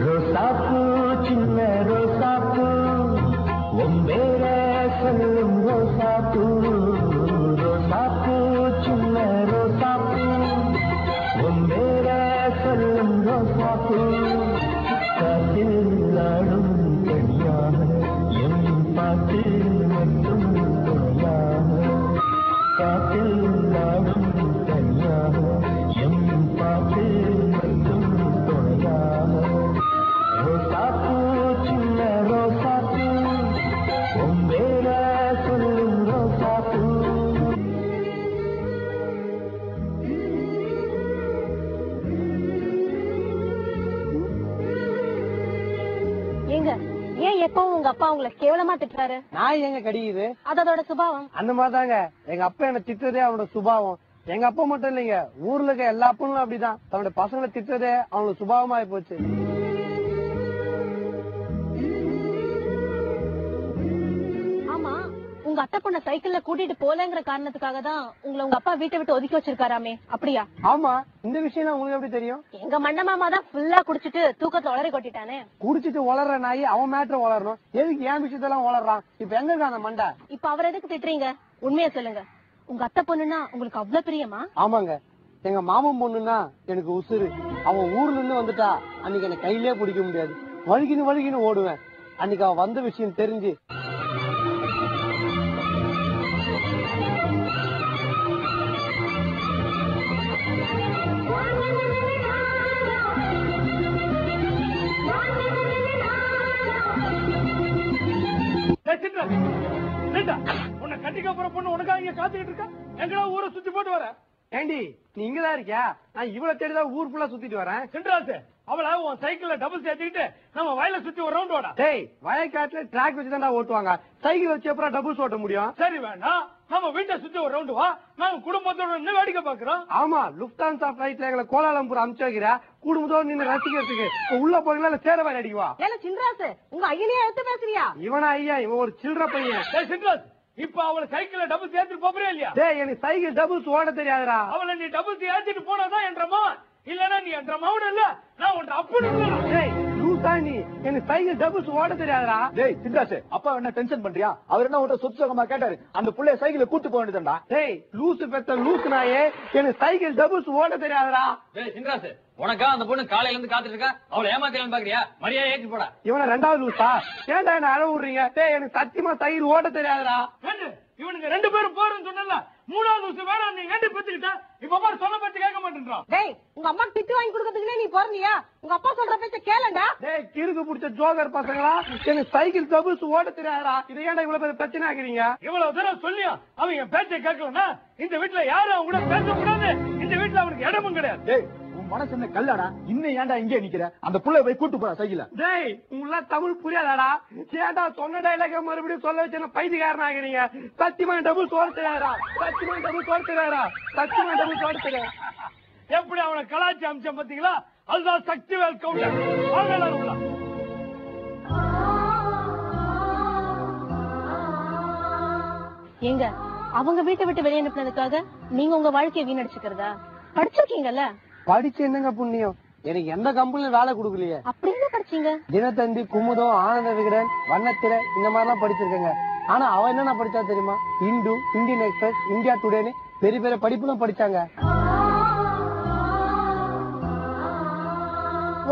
ரோசாப்பூ சின்ன ரோசாப்பூ ஒம்பேர சொல்லும் ரோசாப்பூ ரோசாப்பூ சின்ன ரோசாப்பூ ஒம்பேர சொல்லும் ரோசாப்பூ காற்றில் ஆடும் தனியாக எம் பாட்டு மட்டும் துணையாக காற்றில் ஆடும் தனியாக எம் பாட்டு மட்டும் துணையாக ரோசாப்பூ சின்ன ரோசாப்பூ ஒம்பேர சொல்லும் ரோசாப்பூ. ஏங்க ஏன் எப்பவும் உங்க அப்பா உங்களை கேவலமா திட்டுறாரு? நான் எங்க கடிக்குது? அதோட சுபாவம் அந்த மாதிரிதாங்க எங்க அப்பா என்ன திட்டுறதே அவனோட சுபாவம். எங்க அப்பா மட்டும் இல்லைங்க, ஊர்ல இருக்க எல்லா அப்பனும் அப்படிதான். தன்னோட பசங்களை திட்டுறதே அவங்களுக்கு சுபாவமா போச்சு. ஆமா, உங்க அத்தை பொண்ண சைக்கிள்ல கூட்டிட்டு போலங்கிற காரணத்துக்காக தான் உங்களை உங்க அப்பா வீட்டை விட்டு ஒதுக்கி வச்சிருக்காராமே, அப்படியா? ஆமா, இந்த விஷயம் உங்களுக்கு எப்படி தெரியும்? எங்க மண்ட மாமா தான் ஃபுல்லா குடிச்சிட்டு தூக்கத்துல உளறி கொட்டிட்டானே. குடிச்சிட்டு வளர்ற நாய் அவன் மேட்ரு வளரணும், எதுக்கு என் விஷயத்தெல்லாம் வளர்றான்? இப்ப எங்க இருக்கா அந்த மண்டை? இப்ப அவர் எதுக்கு திட்டுறீங்க? உண்மையா சொல்லுங்க, உங்க அத்தை பொண்ணுன்னா உங்களுக்கு அவ்வளவு பிரியமா? ஆமாங்க, எங்க மாமன் பொண்ணுன்னா எனக்கு உசுறு. அவன் ஊர்ல இருந்து வந்துட்டா அன்னைக்கு என்ன கையிலே பிடிக்க முடியாது, வழுகின்னு ஓடுவேன். அன்னைக்கு அவன் வந்த விஷயம் தெரிஞ்சு உன்னை கட்டிக்க போற பொண்ணு உனக்காக இங்க காத்துக்கிட்டு இருக்கா? எங்கடா ஊரை சுத்தி போட்டு வர? ஏண்டி நீ இங்கதான் இருக்கியா? நான் இவ்வளவு தேடிதான் ஊர் ஃபுல்லா சுத்திட்டு வரேன். சென்ட்ராசு அவளை உன் சைக்கிள்ல டபுள் சேர்த்துக்கிட்டு நம்ம வயல சுத்தி ஒரு ரவுண்ட் ஓட. டேய், வயக்காட்டுல டிராக் வச்சுதான் ஓட்டுவாங்க, சைக்கிள் வச்சு அப்புறம் டபுள்ஸ் ஓட்ட முடியும்? சரி வேண்டாம், நம்ம வீட்டை சுத்தி ஒரு ரவுண்ட் வா, நாங்க குடும்பத்தோட நின்று வேடிக்கை பாக்குறோம். ஆமா, லுப்தான்சா பிளைட்ல எங்களை கோலாலம்பூர் அனுப்பிச்சு வைக்கிற, குடும்பத்தோடு நின்று ரசிக்கிறதுக்கு. உள்ள போகல சேரவாரி அடிக்குவா. ஏல சின்ராசு, உங்க ஐயனே எடுத்து பேசுறியா? இவனா ஐயா? இவன் ஒரு சில்லற பையன். சென்ட்ராஸ், இப்ப அவளை சைக்கிள்ல டபுள் சேர்த்துட்டு போறியா இல்லையா? டேய், எனக்கு சைக்கிள் டபுள்ஸ் ஓட தெரியாதுடா. அவளை நீ டபுள் ஏத்திட்டு போனாதான் என்ற மகன், இல்லன்னா நீ என்ற மகன் இல்ல, நான் உன் அப்படி. டேய் லூசா நீ, எனக்கு சைக்கிள் டபுள்ஸ் ஓட தெரியாதுடா. டேய் சிந்தாசு, அப்பா என்ன டென்ஷன் பண்றியா? அவர் என்ன உன்ட்ட சொத்து சுகமா கேட்டாரு, அந்த புள்ளைய சைக்கிள கூட்டு போக வேண்டியதுடா. டேய் லூசு பெத்த லூசு நாயே, எனக்கு சைக்கிள் டபுள்ஸ் ஓட தெரியாதுடா. டேய் சின்ராசு, உனக்கா அந்த பொண்ணு காலையில இருந்து காத்துட்டு இருக்கா, அவளை ஏமாத்தலாம்னு பாக்குறியா? மரியாதை ஏற்றி போடா. இவனை ரெண்டாவது லூசா? ஏன்டா என்ன அழ விடுறீங்க? டேய், எனக்கு சத்தியமா சைக்கிள் ஓட்ட தெரியாதுடா. இவனுக்கு ரெண்டு பேரும் போறேன்னு சொன்னல, மூணாவது வருஷம் வேற நீ ஏண்டி பெத்துக்கிட்ட? இப்ப பாரு சொன்ன பத்தி கேட்க மாட்டேன்றான். டேய், உங்க அம்மா திட்டு வாங்கி கொடுக்கிறதுக்குனே நீ போறனியா? உங்க அப்பா சொல்ற பேச்ச கேளுடா. டேய் கிறுக்கு புடிச்ச ஜோகர் பசங்களா, எனக்கு சைக்கிள் டபுள்ஸ் ஓட தெரியாதுடா. இது ஏன்டா இவ்வளவு பெரிய பிரச்சனை ஆக்குறீங்க? இவ்வளவு தூரம் சொல்லியா அவன் என் பேச்சை கேட்கலன்னா இந்த வீட்டுல யாரும் அவங்க கூட பேசக்கூடாது, இந்த வீட்டுல அவனுக்கு இடமும் கிடையாது. டேய், உன் மனசு என்ன கல்லாடா? இன்னும் ஏன்டா இங்கே நிக்கிற? அந்த புள்ளைய போய் கூட்டு போற சைக்கிள. டேய், உங்களா தமிழ் புரியாதாடா? ஏன்டா சொன்ன டைலாக மறுபடியும் சொல்ல வச்சு பைத்தியக்காரன் ஆகுறீங்க? சத்தியமா டபுள்ஸ் ஓட தெரியாதா? சத்தியமா டபுள்ஸ் ஓட தெரியாதா? சத்தியமா டபுள்ஸ் ஓட தெரியாது. எப்படி அவனை கலாச்சி அம்சம் பாத்தீங்களா? அதுதான் சக்திவேல் கவுண்டர். ஏங்க, அவங்க வீட்டை விட்டு வெளியே அனுப்பினதுக்காக நீங்க உங்க வாழ்க்கையை வீணடிச்சுக்கிறதா? படிச்சிருக்கீங்கல்ல? படிச்சு என்னங்க புண்ணியம்? எனக்கு எந்த கம்பெனில வேலை கொடுக்கலையே. அப்படி என்ன படிச்சீங்க? தினத்தந்தி, குமுதம், ஆனந்த விகடன், வண்ணத்திரை இந்த மாதிரி எல்லாம் படிச்சிருக்கேங்க. ஆனா அவ என்னென்ன படிச்சா தெரியுமா? இந்து, இந்தியன் எக்ஸ்பிரஸ், இந்தியா டுடேன்னு பெரிய பெரிய படிப்புலாம் படிச்சாங்க.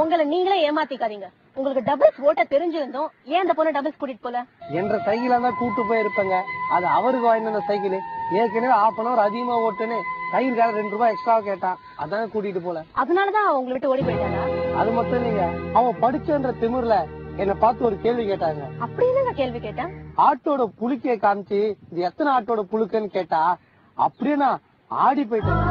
உங்களை நீங்களே ஏமாத்திக்காதீங்க. உங்களுக்கு டபுள்ஸ் ஓட்ட தெரிஞ்சிருந்தோம், ஏன் அந்த பொண்ணு டபுள்ஸ் கூட்டிட்டு போல? என்ற சைக்கிளா தான் கூட்டு போயிருப்பேங்க. அது அவருக்கு வாங்கின சைக்கிள். ஏற்கனவே 1/2 hour அதிகமா ஓட்டுன்னு சைக்கிள்கார 2 ரூபாய் எக்ஸ்ட்ரா கேட்டான், அதான் கூட்டிட்டு போல. அதனாலதான் உங்களை விட்டு ஓடி போயிட்டாரா? அது மட்டும் இல்லைங்க, அவன் படிச்சன்ற திமிர்ல என்ன பார்த்து ஒரு கேள்வி கேட்டாங்க. அப்படி என்ன கேள்வி கேட்டா? ஆட்டோட புழுக்கைய காமிச்சு இது எத்தனை ஆட்டோட புழுக்கன்னு கேட்டா, அப்படியே நான் ஆடி போயிட்டேன்.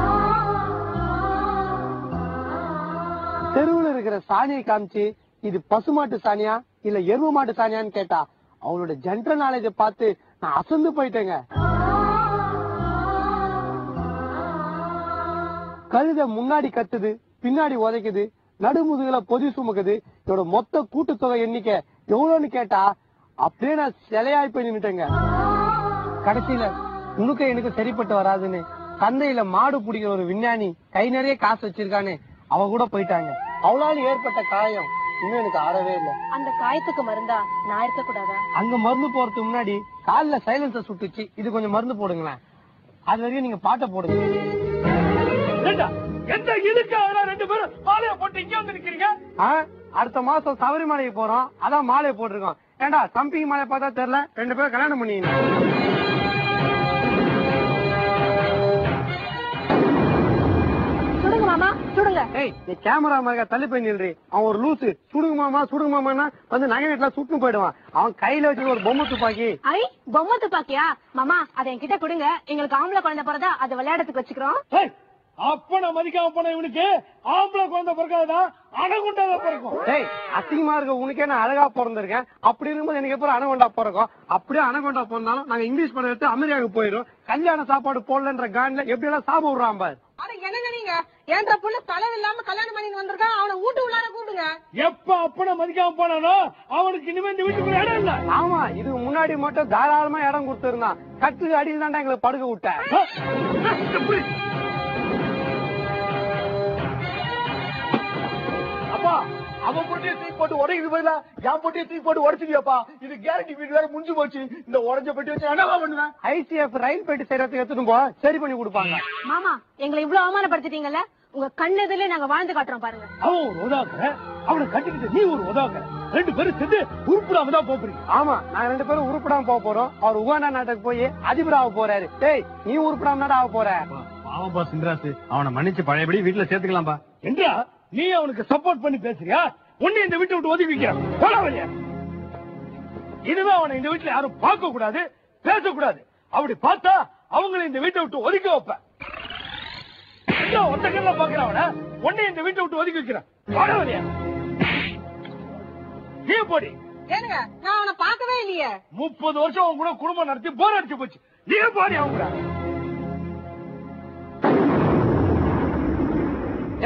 தெருவுல இருக்கிற சாணியை காமிச்சு இது பசுமாட்டு சாணியா இல்ல எருவு மாட்டு சாணியான்னு கேட்டா, அவளோட ஜென்ரல் நாலேஜ பார்த்து நான் அசந்து போயிட்டேங்க. கழுத முன்னாடி கத்துது, பின்னாடி உதைக்குது, நடுமுதுகுல பொதி சுமக்குது, இதோட மொத்த கூட்டுத்தொகை எண்ணிக்கை எவ்வளவுன்னு கேட்டா, அப்படியே நான் சிலையாய் போய் நின்னுட்டேங்க. கடைசியில உனக்கு எனக்கு சரிப்பட்டு வராதுன்னு சந்தையில மாடு பிடிக்கிற ஒரு விஞ்ஞானி கை நிறைய காசு வச்சிருக்கான்னு அவ கூட போயிட்டாங்க. அவளால ஏற்பட்ட காயம் இன்னும் எனக்கு ஆறவே இல்ல. அந்த காயத்துக்கு மருந்தா நான் இருக்க கூடாதா? அங்க மருந்து போறதுக்கு முன்னாடி கால்ல சைலன்சர் சுட்டுச்சு, இது கொஞ்சம் மருந்து போடுங்களேன். அது வரையும் நீங்க பாட்டை போடுங்க. எந்த இதுக்கு ரெண்டு பேரும் மாலையை போட்டு இங்க வந்து நிக்கிறீங்க? அடுத்த மாசம் சபரிமலைக்கு போறோம், அதான் மாலையை போட்டிருக்கோம். ஏண்டா சம்பிங் மாலை பார்த்தா தெரியல, ரெண்டு பேரும் கல்யாணம் பண்ணீங்க. சுடுங்க மாமா சுடுங்க. ஏய் நீ கேமரா மாதிரி தள்ளி போய் நில்றி. அவன் ஒரு லூசு. சுடுங்க மாமா வந்து நகை நெட்ல சுட்டு போயிடுவான். அவன் கையில வச்சு ஒரு பொம்மை துப்பாக்கி. ஐ பொம்மை துப்பாக்கியா? மாமா அதை என்கிட்ட கொடுங்க, எங்களுக்கு ஆம்பளை குழந்தை பிறந்தா அதை விளையாடத்துக்கு வச்சுக்கிறோம். அப்பன மதிக்காம போன இவனுக்கு ஆம்பளை குழந்தை பிறக்காதான் அணகுண்டாத பிறக்கும். டேய் அசிங்கமா இருக்க உனக்கே நான் அழகா பிறந்திருக்கேன். அப்படி இருக்கும்போது எனக்கு எப்போ அணகொண்டா பிறக்கும். அப்படியே அணகொண்டா பிறந்தாலும் நாங்க இங்கிலீஷ் படம் எடுத்து அமெரிக்காவுக்கு போயிடும். கல்யாண சாப்பாடு போடலன்ற காண்ல எப்படி எல்லாம் சாப்பிட விடுறான் பாரு. என்னங்க நீங்க என்ற புள்ள தலைவர் இல்லாம கல்யாணம் பண்ணி வந்திருக்கான், அவனை வீட்டு உள்ளார கூப்பிடுங்க. எப்ப அப்பன மதிக்காம போனானோ அவனுக்கு இனிமே இந்த வீட்டுக்கு இடம் இல்ல. ஆமா இதுக்கு முன்னாடி மட்டும் தாராளமா இடம் கொடுத்திருந்தான். கட்டுக்கு அடியில் தாண்டா எங்களுக்கு படுக்க விட்டேன். அப்பா அவன் பொட்டியை தூக்கி போட்டு உடைக்குது பதிலா என் பொட்டியை தூக்கி போட்டு உடச்சிட்டியாப்பா. இது கேரண்டி வீடு வேற முடிஞ்சு போச்சு. இந்த உடஞ்ச பெட்டி வச்சு என்னவா பண்ணுவேன்? ஐசிஎஃப் ரயில் பெட்டி செய்யறதுக்கு எடுத்துட்டு போ, சரி பண்ணி கொடுப்பாங்க. மாமா எங்களை இவ்வளவு அவமானப்படுத்திட்டீங்கல்ல, உங்க கண்ணெதிலே நாங்க வாழ்ந்து காட்டுறோம் பாருங்க. அவன் ஒரு உதாக்க, அவனை கட்டிக்கிட்டு நீ ஒரு உதாக்க, ரெண்டு பேரும் சேர்ந்து உருப்படாம தான் போறீங்க. ஆமா நாங்க ரெண்டு பேரும் உருப்படாம போக போறோம். அவர் உகாண்டா நாட்டுக்கு போய் அதிபராக போறாரு. டேய் நீ உருப்படாம ஆக போற. பாவம்பா சிந்தராசு, அவனை மன்னிச்சு பழையபடி வீட்டுல சேர்த்துக்கலாம்பா. என்றா நீ அவனுக்கு சப்போர்ட் பண்ணி பேசுறியா? உன்னை இந்த வீட்டை விட்டு ஒதுக்கி வைக்கிறான். போலாவல்லையா? இதுதான் அவனை இந்த வீட்டுல யாரும் பார்க்க கூடாது, பேசக்கூடாது. அப்படி பார்த்தா அவங்களை இந்த வீட்டை விட்டு ஒதுக்கி வைப்ப. ஒத்த கல்ல பாக்குறவன உன்னை இந்த வீட்டை விட்டு ஒதுக்கி வைக்கிறான். போலாவல்லையா? நீ போடி. ஏனுங்க நான் அவனை பார்க்கவே இல்லையே. 30 வருஷம் அவன் கூட குடும்பம் நடத்தி போர் அடிச்சு போச்சு. நீ போடி அவங்க கூட.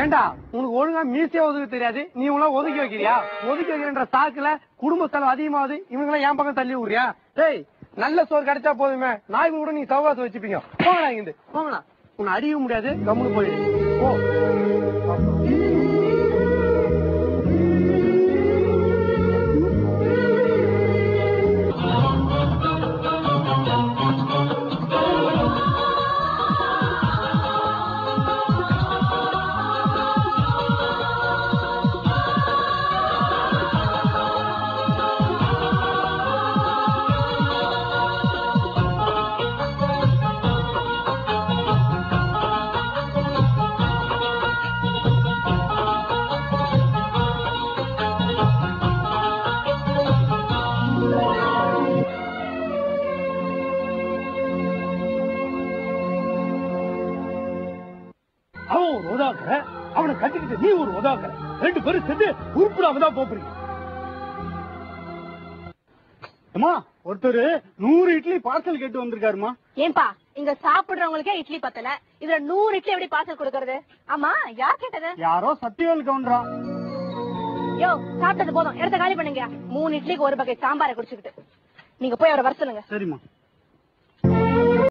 ஏண்டா உனக்கு ஒழுங்கா மீசையா ஒதுக்க தெரியாது, நீ உங்கள ஒதுக்கி வைக்கிறியா? ஒதுக்கி வைக்கிற சாக்குல குடும்ப செலவு அதிகமாவது, இவங்கள என் பக்கம் தள்ளி விடுறியா? டேய் நல்ல சோறு கிடைச்சா போதுமே, நாய்க்கு கூட நீங்க சௌகாசம் வச்சுப்பீங்க. போங்கடா இங்க போங்கடா. உன்னை அடிக்க முடியாது, கம்முன்னு போயிடு. போ. அவனை கட்டிக்கிட்டு நீ ஒரு உதாக்க, ரெண்டு பேரும் சேர்ந்து உருப்படாம தான் போறீங்க. ஒருத்தர் 100 இட்லி பார்சல் கேட்டு வந்திருக்காருமா. ஏன்பா இங்க சாப்பிடுறவங்களுக்கே இட்லி பத்தல, இதுல 100 இட்லி எப்படி பார்சல் கொடுக்கறது? ஆமா யார் கேட்டது? யாரோ சத்தியவேல் கவுண்டரா. யோ சாப்பிட்டது போதும், இடத்த காலி பண்ணுங்க. 3 இட்லிக்கு ஒரு பக்கெட் சாம்பாரை குடிச்சுக்கிட்டு நீங்க போய் அவரை வர சொல்லுங்க. சரிம்மா.